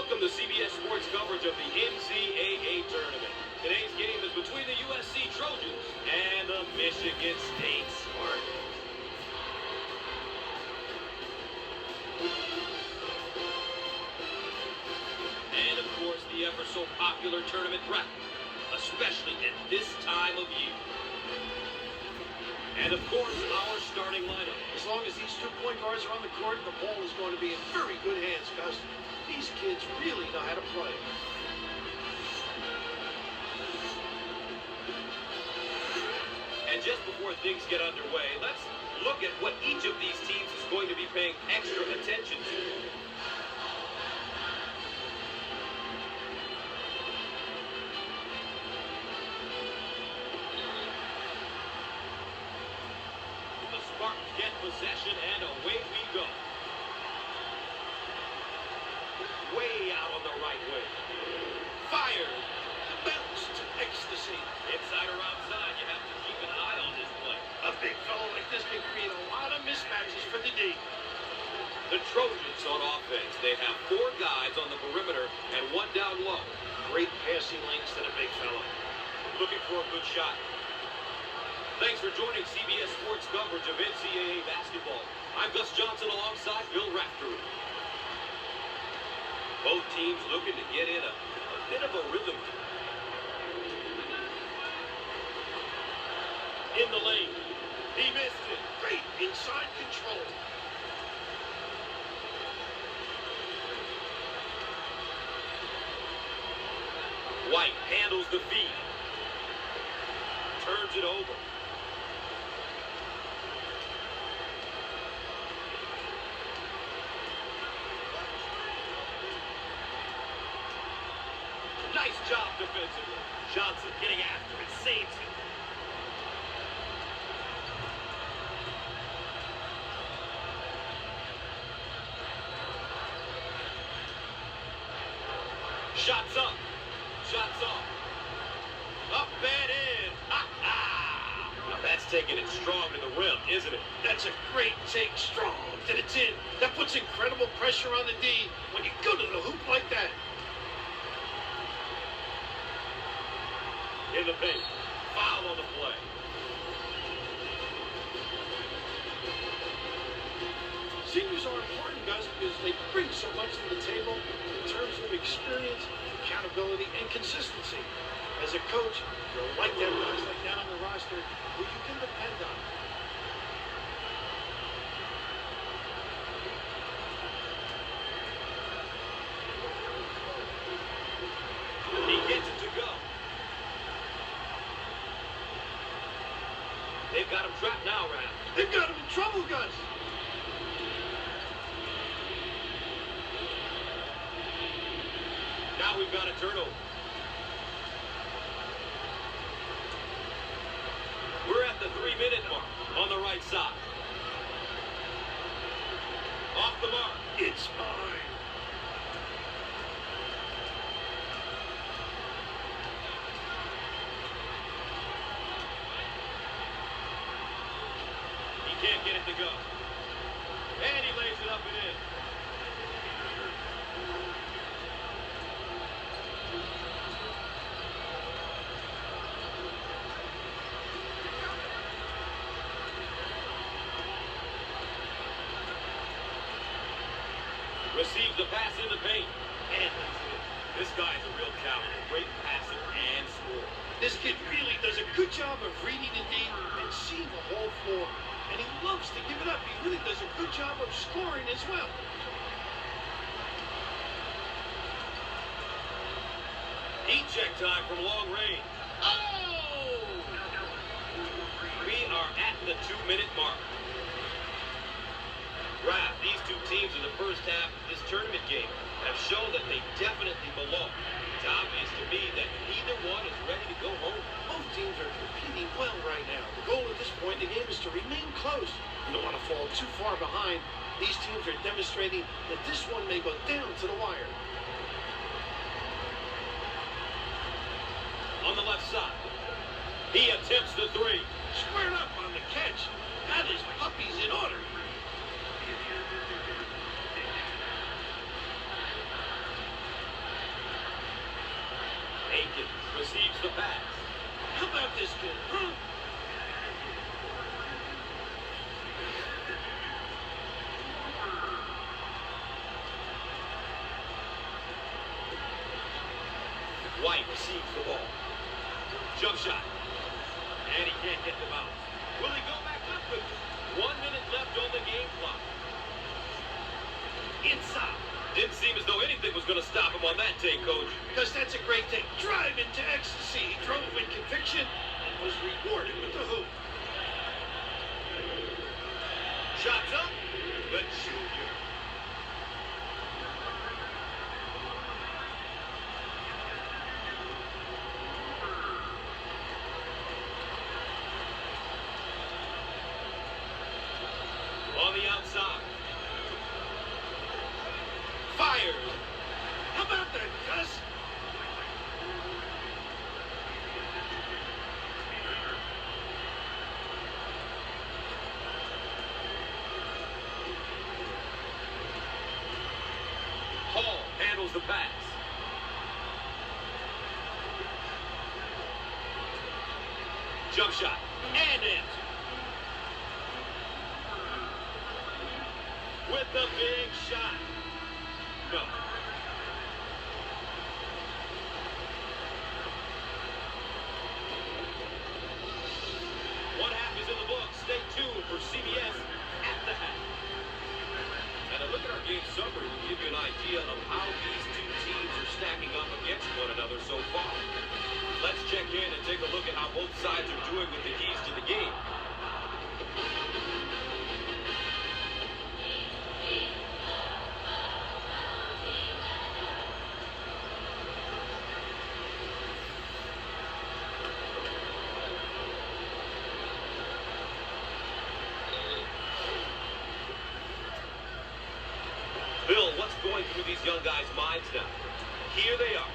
Welcome to CBS Sports coverage of the NCAA tournament. Today's game is between the USC Trojans and the Michigan State Spartans. And of course, the ever so popular tournament bracket, especially at this time of year. And of course, our starting lineup. As long as these 2 point guards are on the court, the ball is going to be in very good hands, Gus. These kids really know how to play. And just before things get underway, let's look at what each of these teams is going to be paying extra attention to. The Spartans get possession, and away we go. Way out on the right wing. Fired. Bounce to ecstasy. Inside or outside, you have to keep an eye on this play. A big fellow like this can create a lot of mismatches for the D. The Trojans on offense. They have 4 guys on the perimeter and 1 down low. Great passing lanes to the big fellow. Looking for a good shot. Thanks for joining CBS Sports coverage of NCAA basketball. I'm Gus Johnson alongside Bill Raftery. Both teams looking to get in a bit of a rhythm. In the lane. He missed it. Great inside control. White handles the feed. Turns it over. Nice job defensively. Johnson getting after it, saves it. Shots up. Shots off. Up and in. Ha-ha! Now that's taking it strong to the rim, isn't it? That's a great take strong to the tin. That puts incredible pressure on the D when you go to the hoop like that. In the paint. Foul on the play. Seniors are important, Gus, because they bring so much to the table in terms of experience, accountability, and consistency. As a coach, you'll like to have guys like that on the roster who you can depend on. He gets it to go. They've got him trapped now, Raf. They've got him in trouble, Gus. Now we've got a turnover. We're at the 3-minute mark on the right side. Off the mark. It's mine. He can't get it to go. And he lays it up and in. Receives the pass in the paint. And this guy's a real talent. Great passer and scorer. This kid really does a good job of reading the D and seeing the whole floor. And he loves to give it up. He really does a good job of scoring as well. Heat check time from long range. Oh! We are at the 2-minute mark. Raf, these 2 teams in the first half of this tournament game have shown that they definitely belong. It's obvious to me that neither one is ready to go home. Both teams are competing well right now. The goal at this point in the game is to remain close. You don't want to fall too far behind. These teams are demonstrating that this one may go down to the wire. On the left side, he attempts the 3. Squared up on the catch. That is puppies in order. question. White receives the ball. Jump shot. And he can't get the bounce. Will he go back up with it? 1 minute left on the game clock. Inside. Didn't seem as though anything was going to stop him on that take, Coach. Because that's a great thing. Drive into ecstasy. He drove with conviction and was rewarded with the hoop. Shots up. The junior. On the outside. Fired. How about that, Gus? Hall handles the pass. Jump shot. And in. With the big shot. No. One half is in the books. Stay tuned for CBS at the half. And a look at our game summary will give you an idea of how these two teams are stacking up against one another so far. Let's check in and take a look at how both sides are doing with the keys to the game. Bill, what's going through these young guys' minds now? Here they are.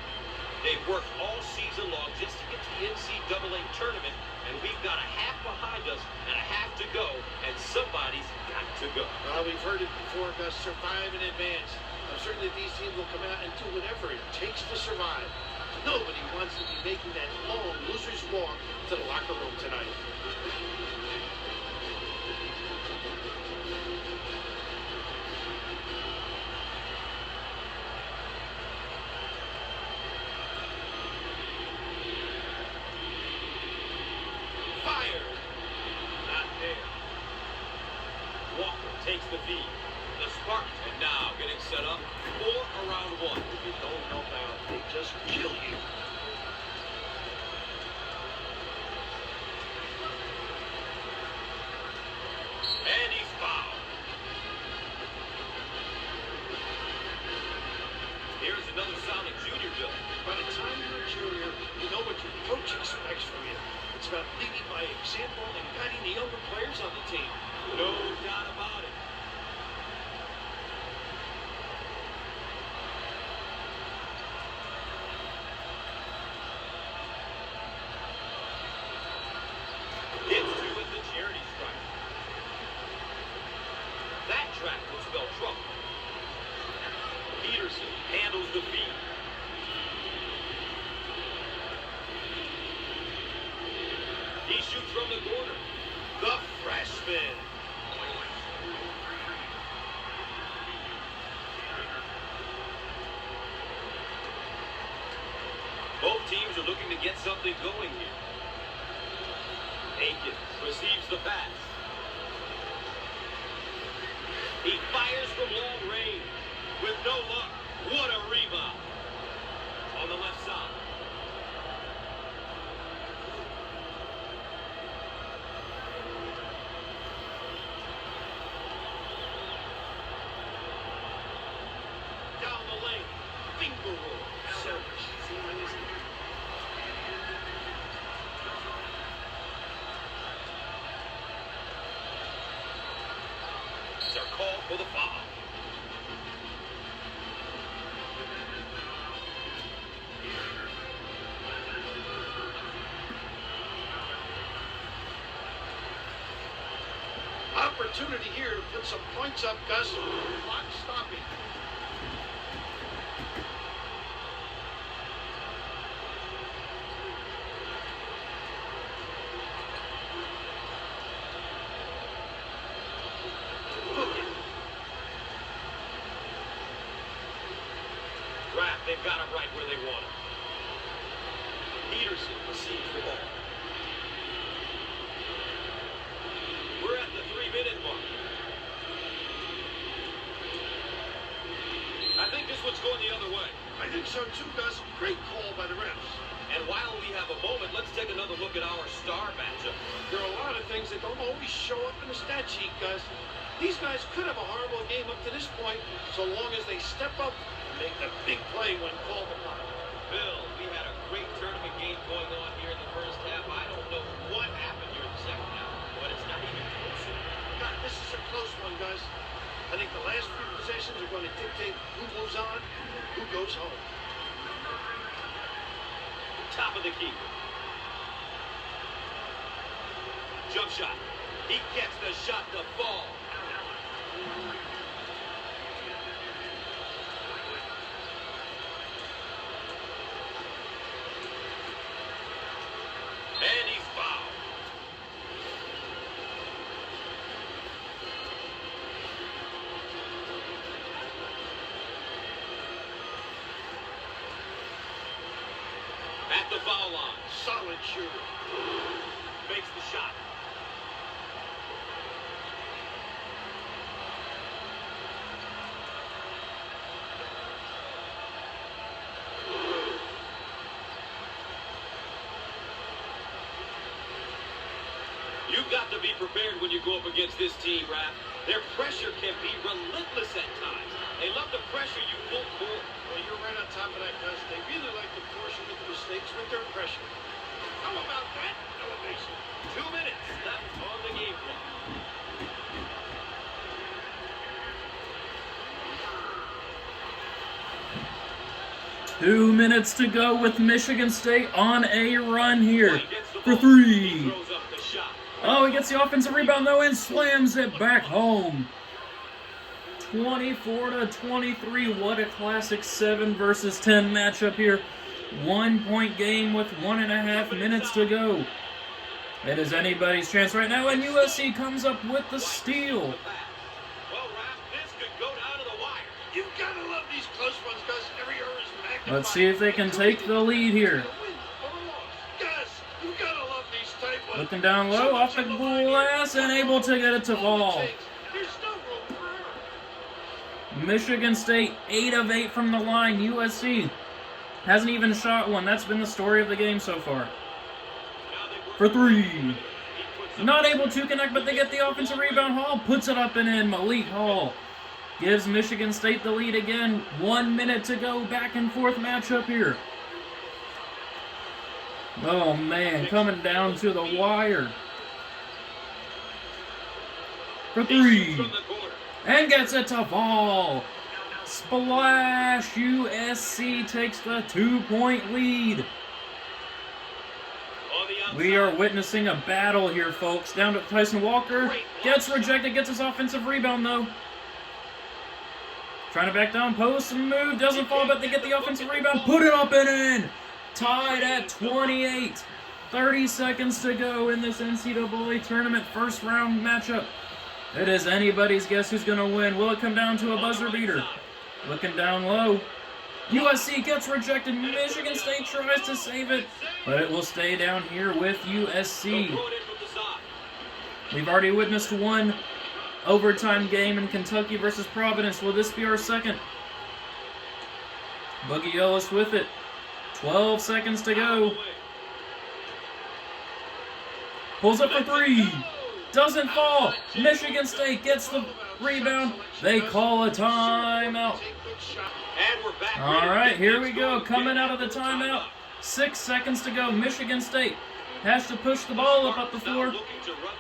They've worked all season long just to get to the NCAA tournament, and we've got a half behind us and a half to go, and somebody's got to go. Well, we've heard it before, Gus. Survive in advance. Certainly these teams will come out and do whatever it takes to survive. Nobody wants to be making that long loser's walk to the locker room tonight. Takes the feed. The Spartans are now getting set up for round one. If you don't help out, they just kill you. And he's fouled. Here's another solid junior, Bill. By the time you're a junior, you know what your coach expects from you. It's about leading by example and guiding the younger players on the team. No doubt about it. Gets two with the charity strike. That track will spell trouble. Peterson handles the feed. He shoots from the corner. The freshman. Both teams are looking to get something going here. Aiken receives the pass. He fires from long range with no luck. What a rebound. On the left side. Down the lane. Finger roll. So easy, isn't it? They're called for the foul. Opportunity here to put some points up, Gus. Clock stopping. they've got him right where they want him. Peterson receives the ball. We're at the 3-minute mark. I think this one's going the other way. I think so too, Gus. Great call by the refs. And while we have a moment, let's take another look at our star matchup. There are a lot of things that don't always show up in the stat sheet, Gus. These guys could have a horrible game up to this point, so long as they step up and make the big play when called upon. Bill, we had a great tournament game going on here in the first half. I don't know what happened here in the second half, but it's not even close. God, this is a close one, Gus. I think the last few possessions are going to dictate who moves on, who goes home. Top of the key. Jump shot. He gets the shot to fall. And he's fouled. At the foul line. Solid shooter. Makes the shot. You've got to be prepared when you go up against this team, Raph. Their pressure can be relentless at times. They love to pressure you full court. Well, you're right on top of that, Gus. They really like to force you into mistakes with their pressure. How about that elevation? 2 minutes left on the game clock. Two minutes to go with Michigan State on a run here for three. Oh, he gets the offensive rebound though and slams it back home. 24-23. What a classic 7 versus 10 matchup here. 1 point game with 1.5 minutes to go. It is anybody's chance right now, and USC comes up with the steal. Well, Raph, this could go down to the wire. You've got to love these close ones, Gus. Every error is magnified. Let's see if they can take the lead here. Gus, you've got to love these tight ones. Looking down low, off the glass, and able to get it to fall. There's no room for error. Michigan State, 8 of 8 from the line. USC hasn't even shot one. That's been the story of the game so far. For three. Not able to connect, but they get the offensive rebound. Hall puts it up and in. Malik Hall gives Michigan State the lead again. 1 minute to go. Back and forth matchup here. Oh, man. Coming down to the wire. For three. And gets it to fall. Splash! USC takes the 2-point lead. We are witnessing a battle here, folks. Down to Tyson Walker. Gets rejected. Gets his offensive rebound, though. Trying to back down. Post and move. Doesn't fall, but they get the offensive rebound. Put it up and in. Tied at 28. 30 seconds to go in this NCAA tournament first round matchup. It is anybody's guess who's going to win. Will it come down to a buzzer beater? Looking down low. USC gets rejected. Michigan State tries to save it, but it will stay down here with USC. We've already witnessed one overtime game in Kentucky versus Providence. Will this be our second? Boogie Ellis with it. 12 seconds to go. Pulls up for three. Doesn't fall. Michigan State gets the rebound. They call a timeout. All right, here we go. Coming out of the timeout. 6 seconds to go. Michigan State has to push the ball up the floor.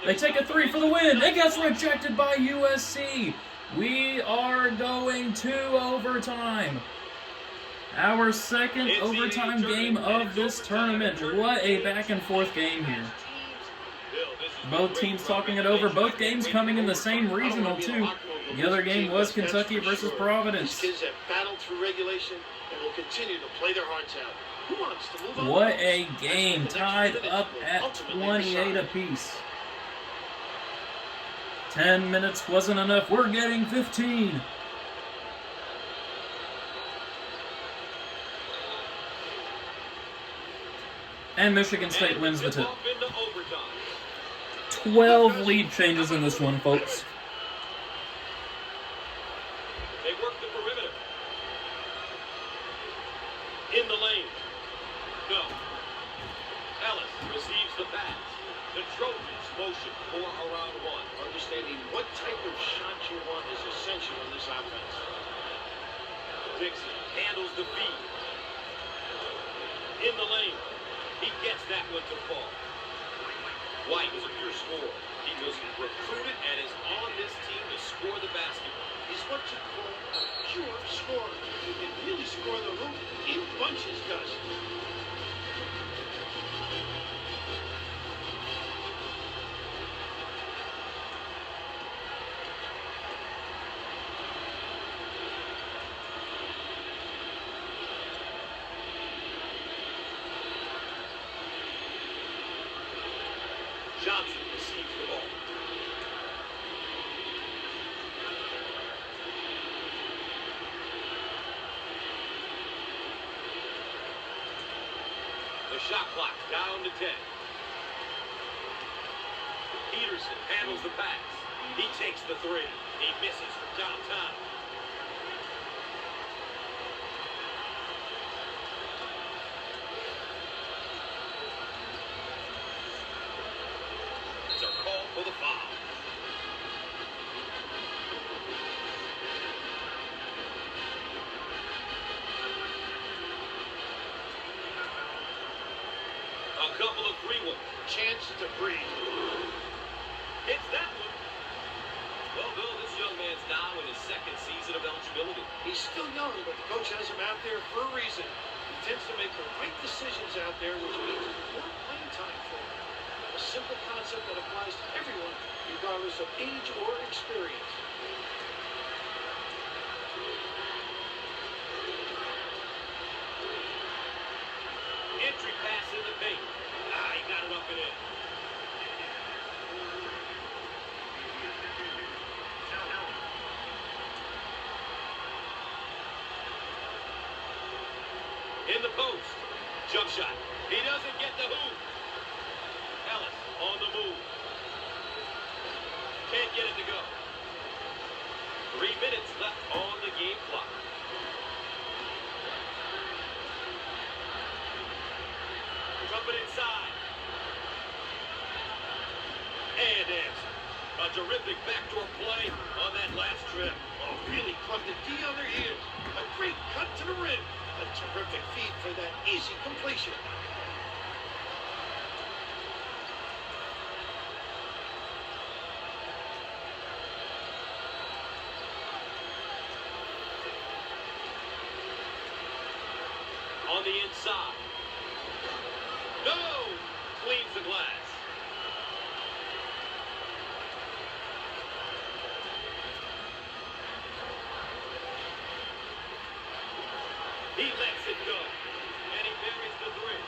They take a three for the win. It gets rejected by USC. We are going to overtime. Our second overtime game of this tournament. What a back and forth game here. Both teams talking it over. Both games coming in the same regional, too. The other game was Kentucky versus Providence. These kids have battled through regulation and will continue to play their hearts out. Who wants to move on? What a game. Tied up at 28 apiece. 10 minutes wasn't enough. We're getting 15. And Michigan State wins the tip. Off into overtime. 12 lead changes in this one, folks. They work the perimeter. In the lane. No. Ellis receives the pass. The Trojans motion for around one. Understanding what type of shot you want is essential in this offense. Dixon handles the feed. In the lane. He gets that one to fall. White is a pure scorer. He was recruited and is on this team to score the basketball. He's what you call a pure scorer. He can really score the hoop in bunches, Gus. Johnson receives the ball. The shot clock down to 10. Peterson handles the pass. He takes the three. He misses from downtown. They're called for the foul. A couple of free ones. Chance to breathe. Hits that one. Well, Bill, this young man's now in his second season of eligibility. He's still young, but the coach has him out there for a reason. He tends to make the right decisions out there, which means more playing time for him. A simple concept that applies to everyone, regardless of age or experience. Entry pass in the paint. He got it up and in. In the post. Jump shot. He doesn't get the hoop. Ellis on the move. Can't get it to go. 3 minutes left on the game clock. Coming inside. And answer. A terrific backdoor play on that last trip. Oh, really plugged the D on their heels. A great cut to the rim. A terrific feed for that easy completion. On the inside. No! Cleans the glass. He lets it go. And he buries the three.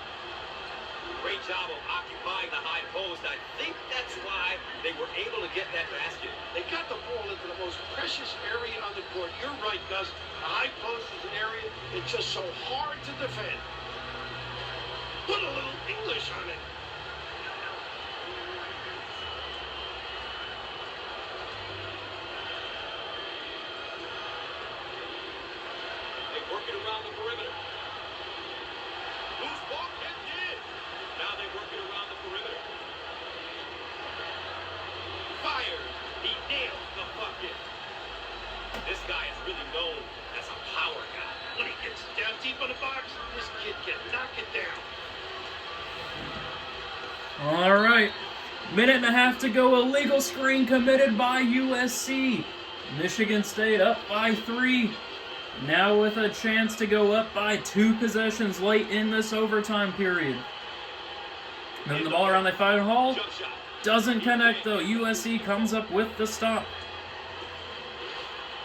Great job of occupying the high post. I think that's why they were able to get that basket. They got the ball into the most precious area on the court. You're right, Gus. The high post is an area that's just so hard to defend. Put a little English on it. They work it around the perimeter. Loose ball kept in. Now they work it around the perimeter. Fires. He nails the bucket. This guy is really known as a power guy. When he gets down deep on the box, this kid can knock it down. All right. Minute and a half to go. Illegal screen committed by USC. Michigan State up by 3. Now with a chance to go up by 2 possessions late in this overtime period. Moving the ball around, they fire Hall. Jump shot. Doesn't connect though. USC comes up with the stop.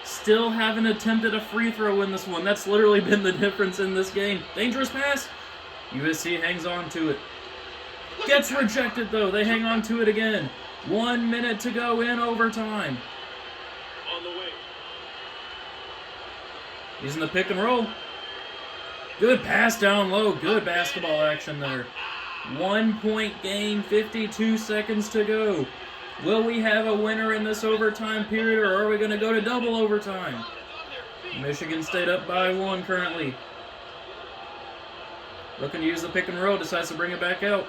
Still haven't attempted a free throw in this one. That's literally been the difference in this game. Dangerous pass. USC hangs on to it. Gets rejected though. They hang on to it again. 1 minute to go in overtime. On the wing. Using the pick and roll. Good pass down low. Good basketball action there. 1-point game, 52 seconds to go. Will we have a winner in this overtime period, or are we going to go to double overtime? Michigan State up by 1 currently. Looking to use the pick and roll, decides to bring it back out.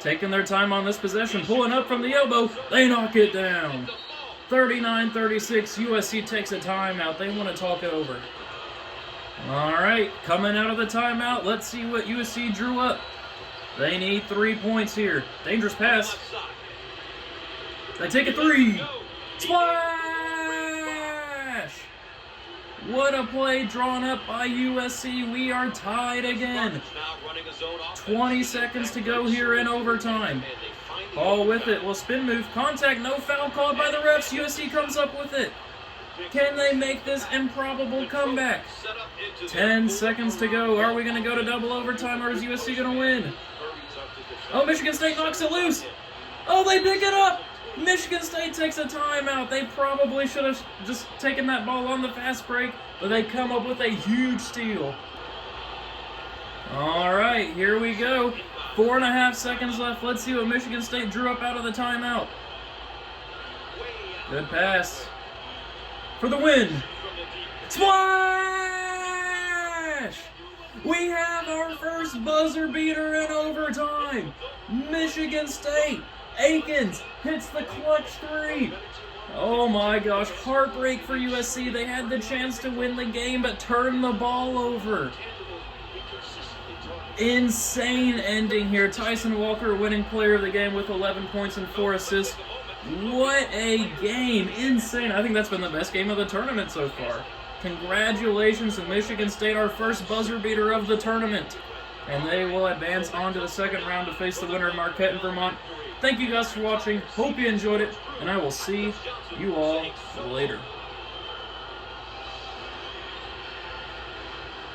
Taking their time on this possession, pulling up from the elbow. They knock it down. 39-36, USC takes a timeout. They want to talk it over. All right, coming out of the timeout, let's see what USC drew up. They need 3 points here. Dangerous pass. They take a 3. Splash! What a play drawn up by USC. We are tied again. 20 seconds to go here in overtime. Ball with it. Well, spin move. Contact. No foul called by the refs. USC comes up with it. Can they make this improbable comeback? 10 seconds to go. Are we going to go to double overtime, or is USC going to win? Oh, Michigan State knocks it loose. Oh, they pick it up. Michigan State takes a timeout. They probably should have just taken that ball on the fast break, but they come up with a huge steal. All right, here we go. 4.5 seconds left. Let's see what Michigan State drew up out of the timeout. Good pass. For the win. Splash! We have our first buzzer beater in overtime. Michigan State. Akins hits the clutch 3. Oh my gosh, heartbreak for USC. They had the chance to win the game, but turned the ball over. Insane ending here. Tyson Walker winning player of the game with 11 points and 4 assists. What a game. Insane. I think that's been the best game of the tournament so far. Congratulations to Michigan State, our first buzzer beater of the tournament. And they will advance on to the second round to face the winner of Marquette and Vermont. Thank you guys for watching. Hope you enjoyed it, and I will see you all later.